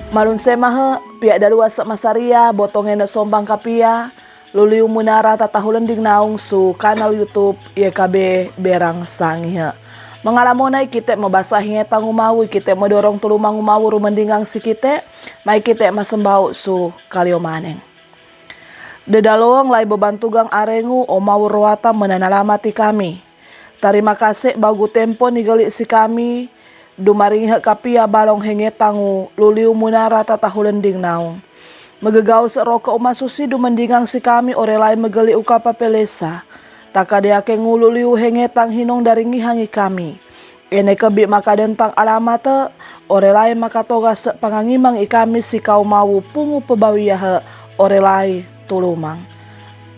Marun semahe pihak dalua sak masaria botonge na sombang kapia luliu munara tatahulending naung su kanal YouTube YKB Berang Sangihe. Mengalamonai kita membasahinya tangu mau kita mendorong tulumang mau rumendingang si kita mai kita masembau su kalio maneng. Dedalong lai bebantugang arengu o mau roata menanalamati kami. Terima kasih bagu tempo nigelik si kami dumaringhe kapia balong henge tangu luliu munara tatahulending naung. Megegau seroko umasusi dumendingang si kami orelai megeli uka papelesa. Takadeake ngululiu henge tang hinong dari ngihangi kami. Ene kebi maka dentang alamata orelai maka toga pangangimang ikami si kau mau pungu pebawiyah orelai tulumang.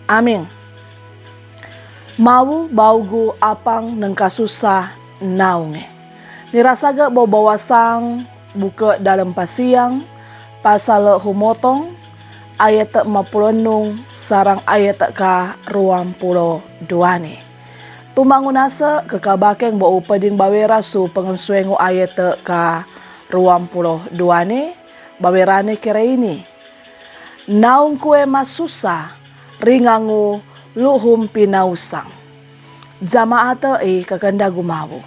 Amin. Mau baugu apang nengkasusah naunge. Nirasaga bau bawasang buka dalam pasiang pasal humotong ayat 56 sarang ayat ka 22 ni. Tumangunasa kekabakeng bau peding bawera su pengensuengu ayat ka 22 ni bawerane kira ini. Naung kue masusa ringangu luhum pinausang. Jamaata kakanda gumawu.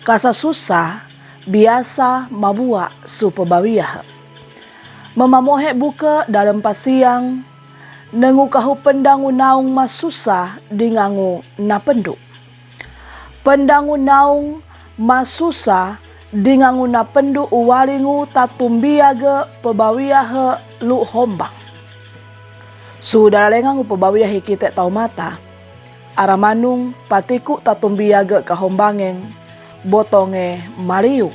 Kasa susah biasa mabua su pebawiyah. Memamohe buka dalam pasiang nengu kahu pendangu naung masusa dingangu napendu. Pendangu naung masusa dingangu napendu uwalingu tatumbiaga pebawiyah lu hombang. Sudah lengangu pebawiyah kita tau mata. Aramanung patiku tatumbiaga kahombangeng botonge mariu.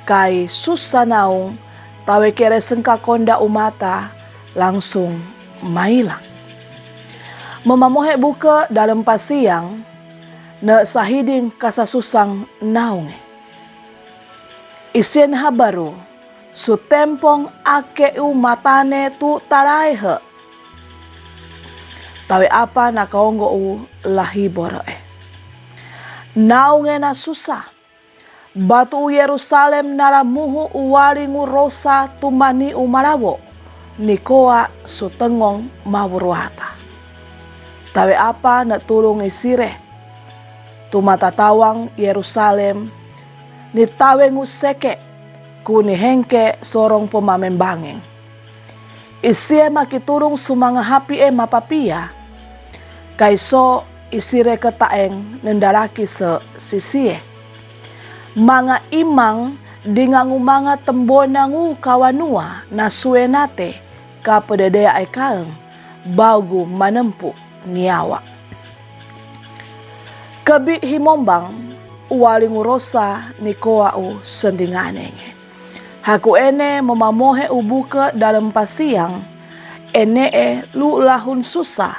Kai susah naung tawe kere sengka konda umata langsung mailang. Memamohe buka dalam pasiang ne sahiding kasasusang naunge. Isien habaru su tempong akeu matane tu taraihe. Tawe apa nakaonggo u lahiboro Naunge na susah. Batu Yerusalem naramuhu uwaringu rosa tumani umarawo. Nikoa sutengong mawurwata. Tawe apa na tulung isire. Tumatatawang Yerusalem. Ni tawe nguseke. Kuni hengke sorong pemamembangeng. Isie makiturung sumanga hapi mapapia. Kaiso isire ketaeng nendaraki se sisie. Mga imang dingangu mga tembonangu kawanua nasuenate kapededea ekaeng baugu manempu niawa. Kebi himombang uwalingu rosa nikoa u sendinganenge. Haku ene memamohe ubuke dalam pasiang enee lu lahun susah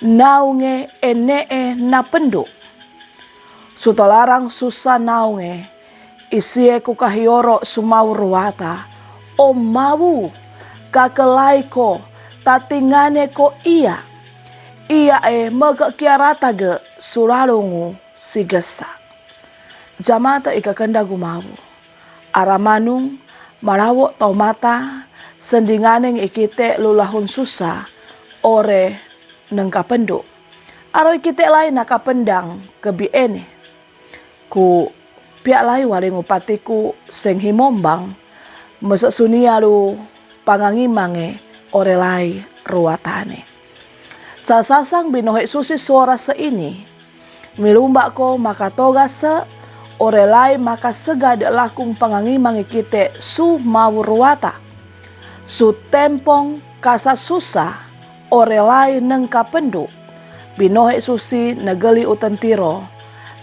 naunge enee napendu. Sutolarang susah naunge isie kukahioro sumau ruwata o mawu kakelai ko tatingane ko iya megakiarata ge suralungu sigesa. Jamata ikakenda gumawu aramanung marawo tau mata sendinganeng ikite lulahun susah ore nengkapendu. Aro ikite lain nakapendang kebi ene. Ku pihak lai walingu patiku seng himombang mesak sunia lu pangangimange ore lai ruatane. Sasasang binohe susi suara seini milumbak ko maka toga se ore lai maka segade lakung pangangimange kite su mau ruata. Su tempong kasa susah ore lai nengka pendu binohe susi negeli utentiro.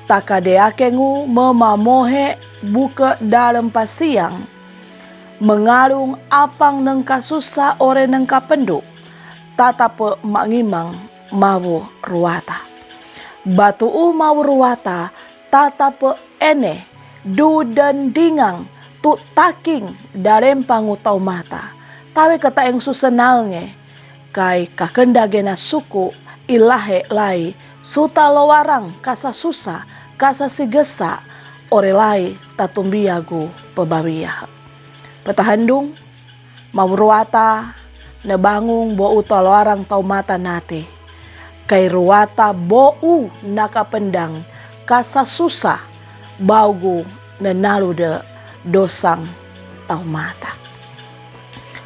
Takadeakengu memamohe buka dalam pasiang. Mengalung apang nengka susah ore nengka pendu. Tatape mangimang mawu ruata. Batu mawu ruata tatape ene du dan dingang tu taking darem pangutau mata. Tawe kata yang susenalnge kai kakendagena suku ilahe lai suta lowarang kasa susah kasa sigesa orelai tatumbiagu pebawiyah. Petahandung, mawruata, nabangung bou taloarang tau mata nate. Kay ruwata bou nakapendang kasasusah baugu nanalu de dosang tau mata.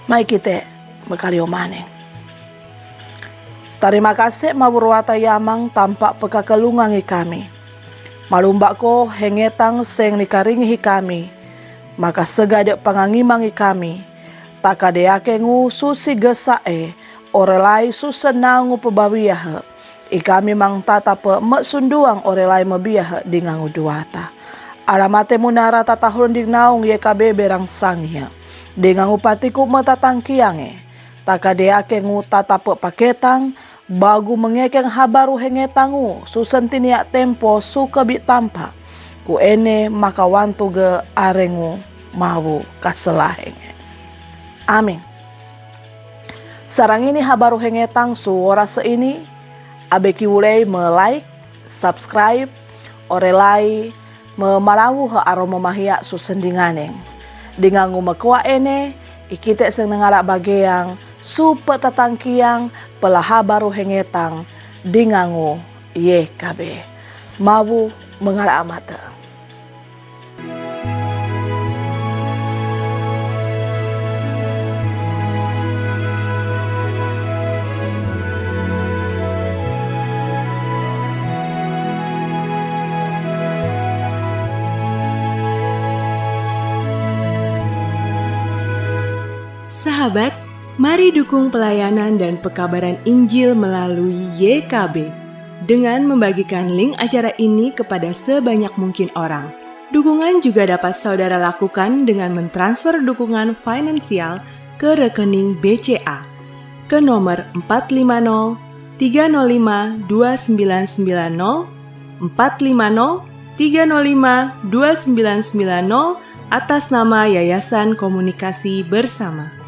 Mai kita makaliw maneng. Terima kasih mawruata yamang tampak pekakalungangi kami. Malumba ko hengetang seng nikaringi kami. Maka segade pangangimangi kami. Takadeake ngu susi gesae. Orelai susenangu pebawiyah. Ikami mang tatape maksunduang orelai mabiyah di ngangu duata. Alamate munara tatahulun di naung YKB berang sangnya. Di ngangu patiku matatangkiange. Takadeake ngu tatape paketang. Bagu mengekeng habaru hengetangu susantinia tempo suka bit tampa ku ene maka wantu ge arengu mawu kaselahenge. Amin. Sarang ini habaru hengetang su ora seini abeki ulei me-like, subscribe, orelai memalawu he aroma mahia susendinganeng. Dingangu mekwa ene ikite seng nengala bageang supe tatangkiang pelaha baru hengetang dingangu YKB mawu mengala amata. Sahabat, mari dukung pelayanan dan pekabaran Injil melalui YKB dengan membagikan link acara ini kepada sebanyak mungkin orang. Dukungan juga dapat saudara lakukan dengan mentransfer dukungan finansial ke rekening BCA ke nomor 450 305 2990 450 305 2990 atas nama Yayasan Komunikasi Bersama.